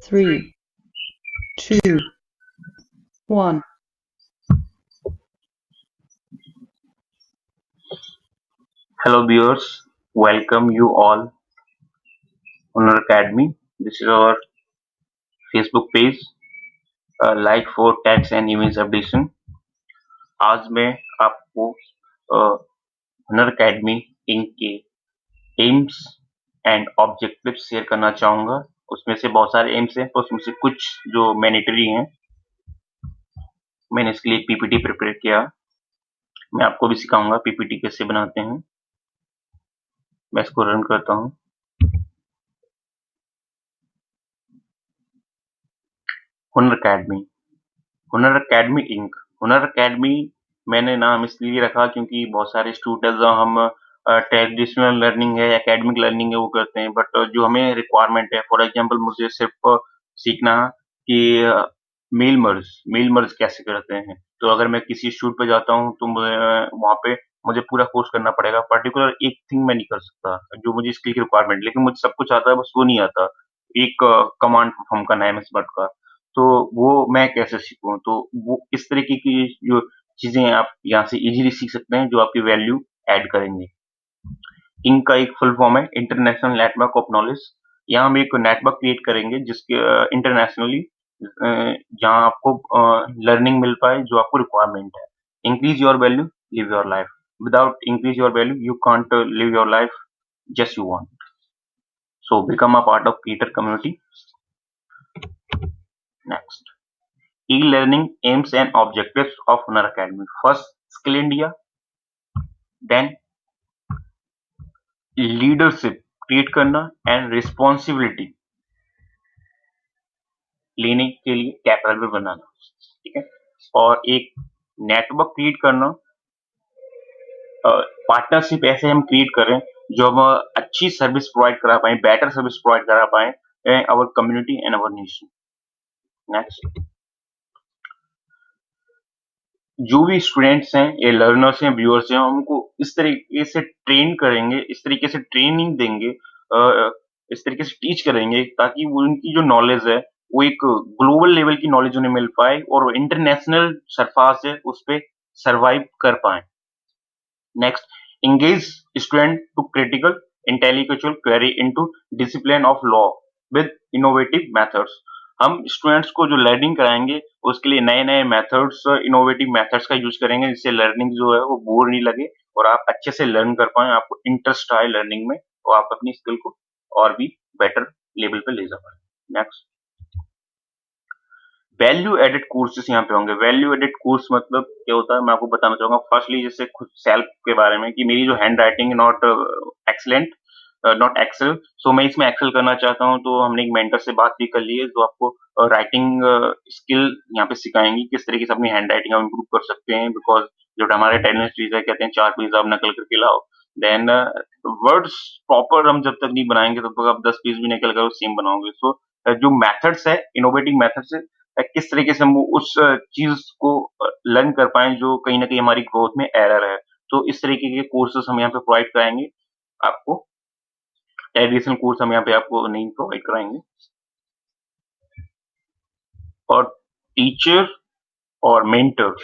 3, 2, 1. Hello viewers, welcome you all on our academy. This is our Facebook page, like for text and image updation. आज मैं आपको हुनर academy ink के AIIMS and objectives share करना चाहूंगा। उसमें से बहुत सारे एम्स हैं, तो उसमें से कुछ जो मैंडेटरी हैं, मैंने इसके लिए पीपीटी प्रिपेयर किया। मैं आपको भी सिखाऊंगा पीपीटी कैसे बनाते हैं। मैं इसको रन करता हूँ। हुनर अकेडमी, हुनर अकेडमी इंक। हुनर अकेडमी मैंने नाम इसलिए रखा क्योंकि बहुत सारे स्टूडेंट्स हम ट्रेडिशनल लर्निंग है, एकेडमिक लर्निंग है, वो करते हैं, बट जो हमें रिक्वायरमेंट है, फॉर एग्जांपल मुझे सिर्फ सीखना कि मेल मर्ज कैसे करते हैं। तो अगर मैं किसी शूट पे जाता हूँ तो वहाँ पे मुझे पूरा कोर्स करना पड़ेगा। पर्टिकुलर एक थिंग मैं नहीं कर सकता जो मुझे स्किल की रिक्वायरमेंट, लेकिन मुझे सब कुछ आता है, बस वो नहीं आता एक कमांड परफॉर्म करना है एमएस वर्ड का। तो वो मैं कैसे सीखूं? तो वो इस तरीके की जो चीजें आप यहाँ से इजीली सीख सकते हैं, जो आपकी वैल्यू ऐड करेंगे। इंक का एक फुल फॉर्म है इंटरनेशनल नेटवर्क ऑफ नॉलेज। यहाँ हम एक नेटवर्क क्रिएट करेंगे जिसके इंटरनेशनली जहाँ आपको लर्निंग मिल पाए जो आपको रिक्वायरमेंट है। Increase your value, live your life. Without increase your value you can't live your life just you want. So become a part of creator community. Next, e-learning aims and objectives of Hunar Academy. First, Skill India, then leadership create करना and responsibility लेने के लिए capable बनाना, ठीक है। और एक network create करना, partnership ऐसे हम क्रिएट करें जो हम अच्छी सर्विस प्रोवाइड करा पाए, बेटर सर्विस प्रोवाइड करा पाए our community and our nation. Next, जो भी स्टूडेंट्स हैं, ये लर्नर्स हैं, व्यूअर्स हैं, हम उनको इस तरीके से ट्रेन करेंगे, इस तरीके से ट्रेनिंग देंगे, इस तरीके से टीच करेंगे ताकि वो उनकी जो नॉलेज है वो एक ग्लोबल लेवल की नॉलेज उन्हें मिल पाए और इंटरनेशनल सरफास है उस पे सरवाइव कर पाए। Next, engage student to critical intellectual query into discipline of law with innovative methods। हम स्टूडेंट्स को जो लर्निंग कराएंगे उसके लिए नए नए मेथड्स, इनोवेटिव मेथड्स का यूज करेंगे जिससे लर्निंग जो है वो बोर नहीं लगे और आप अच्छे से लर्न कर पाए, आपको इंटरेस्ट आए लर्निंग में और आप अपनी स्किल को और भी बेटर लेवल पे ले जा पाए। नेक्स्ट, वैल्यू एडेड कोर्सेस यहाँ पे होंगे। वैल्यू एडेड कोर्स मतलब क्या होता है मैं आपको बताना चाहूंगा। फर्स्टली जैसे खुद सेल्फ के बारे में कि मेरी जो handwriting not excellent, not excel, so मैं इसमें एक्सेल करना चाहता हूँ। तो हमने एक मेंटर से बात भी कर ली है जो आपको राइटिंग स्किल यहाँ पे सिखाएंगी, किस तरीके से अपनी हैंड राइटिंग आप इम्प्रूव कर सकते हैं। बिकॉज जो हमारे टेनिस टीचर कहते हैं 4 पेज आप नकल करके लाओ, देन वर्ड्स प्रॉपर हम जब तक नहीं बनाएंगे तब तक आप 10 पेज भी निकल कर सेम बनाओगे। सो जो मेथड्स है, इनोवेटिव मेथड्स है, किस तरीके से हम वो उस चीज को लर्न कर पाए जो कहीं ना कहीं हमारी ग्रोथ में एरर है। तो इस तरीके के कोर्सेस हम यहाँ पे प्रोवाइड कराएंगे आपको। एडिशनल कोर्स हम यहाँ पे आपको नहीं प्रोवाइड कराएंगे। और टीचर और मेंटर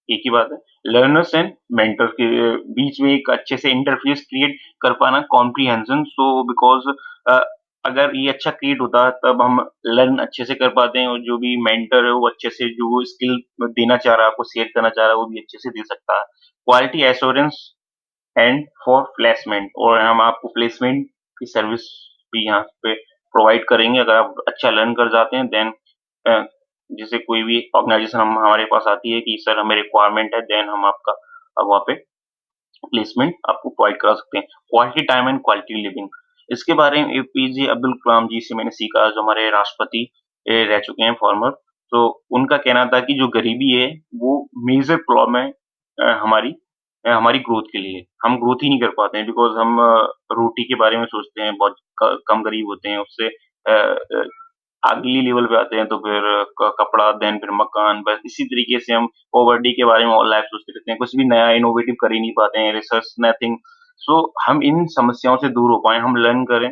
एक ही बात है। लर्नर्स एंड मेंटर के बीच में एक अच्छे से इंटरफेस क्रिएट कर पाना, कॉम्प्रीहेंशन। सो बिकॉज अगर ये अच्छा क्रिएट होता है तब हम लर्न अच्छे से कर पाते हैं और जो भी मेंटर है वो अच्छे से जो स्किल देना चाह रहा है, आपको शेयर करना चाह रहा है, वो भी अच्छे से दे सकता है। Quality assurance and for placement, और हम आपको प्लेसमेंट की सर्विस भी यहाँ पे प्रोवाइड करेंगे। अगर आप अच्छा लर्न कर जाते हैं देन जैसे कोई भी ऑर्गेनाइजेशन हम हमारे पास आती है कि सर हमें रिक्वायरमेंट है, देन हम आपका वहाँ पे प्लेसमेंट आपको प्रोवाइड करा सकते हैं। Quality time and quality living, इसके बारे में एपीजे अब्दुल कलाम जी से मैंने सीखा, जो हमारे राष्ट्रपति रह चुके हैं फॉर्मर। तो उनका कहना था कि जो गरीबी है वो मेजर प्रॉब्लम है हमारी हमारी ग्रोथ के लिए। हम ग्रोथ ही नहीं कर पाते हैं बिकॉज हम रोटी के बारे में सोचते हैं, बहुत कम गरीब होते हैं, उससे अगली लेवल पे आते हैं तो फिर कपड़ा, देन फिर मकान, बस इसी तरीके से हम पॉवर्टी के बारे में और लाइफ सोचते रहते हैं, कुछ भी नया इनोवेटिव कर ही नहीं पाते हैं, रिसर्च नथिंग। सो हम इन समस्याओं से दूर हो पाए, हम लर्न करें,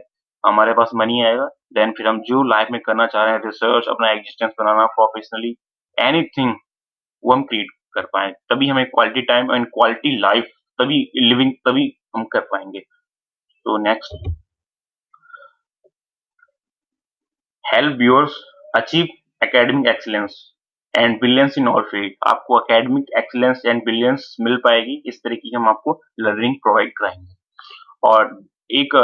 हमारे पास मनी आएगा, देन फिर हम जो लाइफ में करना चाह रहे हैं, रिसर्च, अपना एग्जिस्टेंस बनाना, प्रोफेशनली एनीथिंग, वो हम क्रिएट कर पाएँ। तभी हमें quality time and quality life तभी लिविंग तभी हम कर पाएँगे। तो next, help viewers achieve academic excellence and brilliance in all field. आपको एकेडमिक एक्सीलेंस एंड ब्रिलियंस मिल पाएगी, इस तरह की हम आपको लर्निंग प्रोवाइड कराएँगे। और एक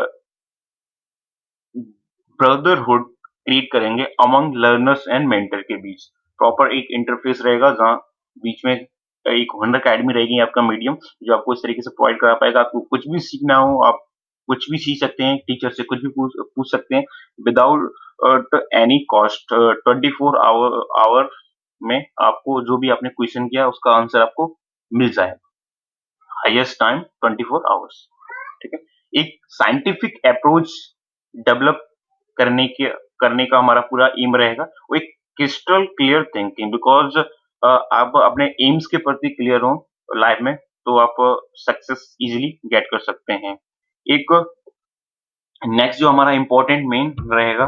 ब्रदरहुड क्रिएट करेंगे अमंग लर्नर्स एंड मेंटर के बीच। प्रॉपर एक इंटरफेस रहेगा जहाँ बीच में एक हुनर अकेडमी रहेगी, आपका मीडियम, जो आपको इस तरीके से प्रोवाइड करा पाएगा। आपको कुछ भी सीखना हो, आप कुछ भी सीख सकते हैं, टीचर से कुछ भी पूछ सकते हैं विदाउट एनी कॉस्ट। 24 आवर में आपको जो भी आपने क्वेश्चन किया उसका आंसर आपको मिल जाएगा। Highest time 24 hours. ठीक है। एक साइंटिफिक अप्रोच डेवलप करने के करने का हमारा पूरा एम रहेगा। वो एक क्रिस्टल क्लियर थिंकिंग, बिकॉज आप अपने एम्स के प्रति क्लियर हो लाइफ में, तो आप सक्सेस इजीली गेट कर सकते हैं। एक नेक्स्ट जो हमारा इम्पोर्टेंट मेन रहेगा,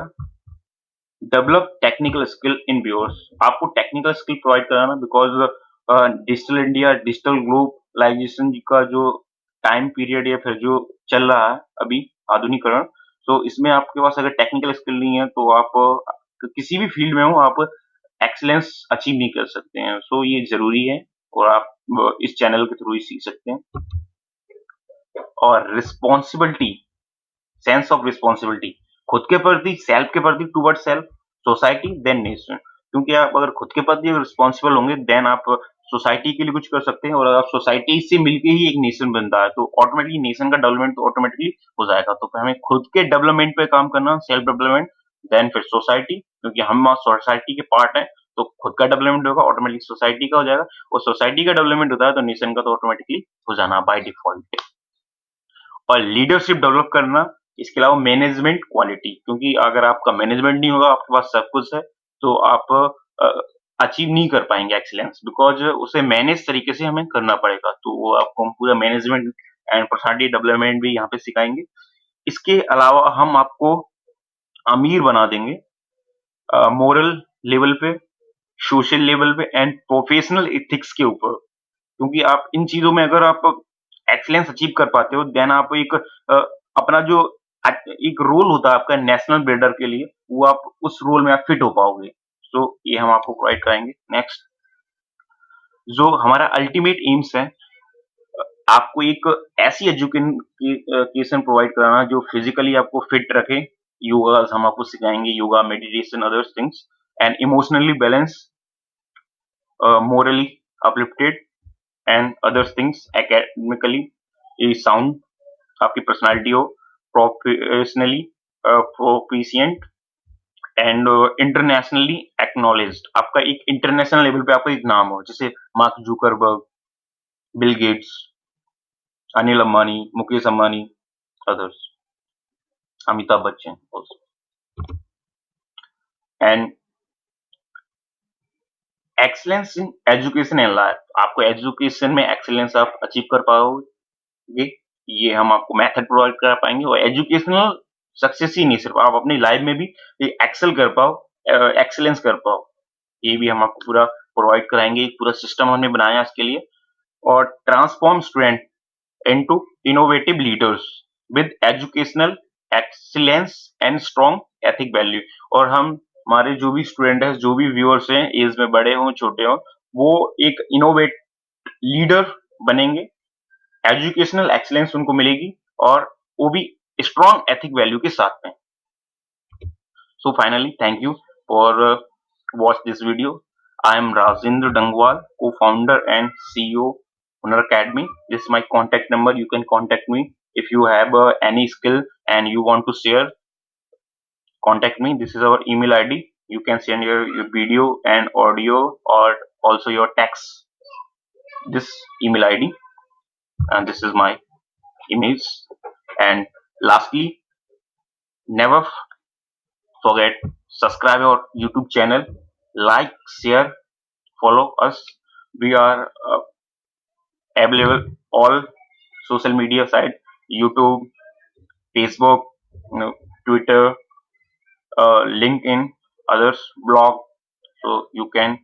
develop technical skill in viewers. आपको टेक्निकल स्किल प्रोवाइड कराना, because digital India, digital globalisation का जो टाइम पीरियड या फिर जो चल रहा है अभी आधुनिकरण, तो इसमें आपके पास अगर टेक्निकल स्किल नहीं है तो आप किसी भी फील्ड में हो, आप एक्सीलेंस अचीव नहीं कर सकते हैं। सो ये जरूरी है, और आप इस चैनल के थ्रू ही सीख सकते हैं। और रिस्पॉन्सिबिलिटी, सेंस ऑफ रिस्पॉन्सिबिलिटी, खुद के प्रति, सेल्फ के प्रति, toward self, society, then nation. क्योंकि आप अगर खुद के प्रति रिस्पॉन्सिबल होंगे, देन आप सोसाइटी के लिए कुछ कर सकते हैं, और अगर आप सोसाइटी से मिलके ही एक नेशन बनता है, तो ऑटोमेटिकली नेशन का डेवलपमेंट तो ऑटोमेटिकली हो जाएगा। तो फिर हमें खुद के डेवलपमेंट पे काम करना, सेल्फ डेवलपमेंट, देन फिर सोसाइटी, क्योंकि हम सोसाइटी के पार्ट हैं, तो खुद का डेवलपमेंट होगा, ऑटोमेटिकली सोसाइटी का हो जाएगा, और सोसाइटी का डेवलपमेंट होता है तो नेशन का तो ऑटोमेटिकली हो जाना बाय डिफॉल्ट। और लीडरशिप डेवलप करना, इसके अलावा मैनेजमेंट क्वालिटी, क्योंकि अगर आपका मैनेजमेंट नहीं होगा, आपके पास सब कुछ है, तो आप अचीव नहीं कर पाएंगे एक्सीलेंस, बिकॉज उसे मैनेज तरीके से हमें करना पड़ेगा। तो वो आपको हम पूरा मैनेजमेंट एंड पर्सनालिटी डेवलपमेंट भी यहाँ पे सिखाएंगे। इसके अलावा हम आपको अमीर बना देंगे, मोरल लेवल पे, सोशल लेवल पे एंड प्रोफेशनल एथिक्स के ऊपर। क्योंकि आप इन चीजों में अगर आप एक्सीलेंस अचीव कर पाते हो, देन आप एक अपना जो एक रोल होता है आपका नेशनल बिल्डर के लिए, वो आप उस रोल में आप फिट हो पाओगे। तो ये हम आपको प्रोवाइड कराएंगे। नेक्स्ट, जो हमारा अल्टीमेट एम्स है, आपको एक ऐसी एजुकेशन प्रोवाइड कराना जो फिजिकली आपको फिट रखे। योगा हम आपको सिखाएंगे, yoga, meditation, others things, and emotionally balance, morally uplifted and other things, academically sound, आपकी पर्सनालिटी हो, professionally proficient and internationally acknowledged. आपका एक इंटरनेशनल लेवल पे आपका एक नाम हो, जैसे mark Zuckerberg, Bill Gates, Anil Ambani, Mukesh Ambani, others, Amitabh Bachchan also। And excellence in education and life, आपको एजुकेशन में एक्सीलेंस आप अचीव कर पाओगे, ये हम आपको मेथड प्रोवाइड करा पाएंगे। और एजुकेशनल सक्सेस ही नहीं, सिर्फ आप अपनी लाइफ में भी एक्सेल कर पाओ, एक्सीलेंस कर पाओ, ये भी हम आपको पूरा प्रोवाइड कराएंगे। एक पूरा सिस्टम हमने बनाया इसके लिए। और transform student into innovative leaders with educational excellence and strong ethic value. और हम, हमारे जो भी स्टूडेंट है, जो भी व्यूअर्स हैं, एज में बड़े हों छोटे हों, वो एक इनोवेट लीडर बनेंगे, एजुकेशनल एक्सीलेंस उनको मिलेगी, और वो भी स्ट्रॉन्ग एथिक वैल्यू के साथ में। So finally, thank you for watch this video. I am Rajendra Dangwal, co-founder and CEO Hunar Academy. This is my contact number. You can contact me if you have any skill and you want to share. Contact me. This is our email ID. You can send your video and audio, or also your text. This email ID, and this is my emails. And lastly, never forget, subscribe our YouTube channel, like, share, follow us. We are available all social media site, YouTube, Facebook, you know, Twitter, LinkedIn, others blog, so you can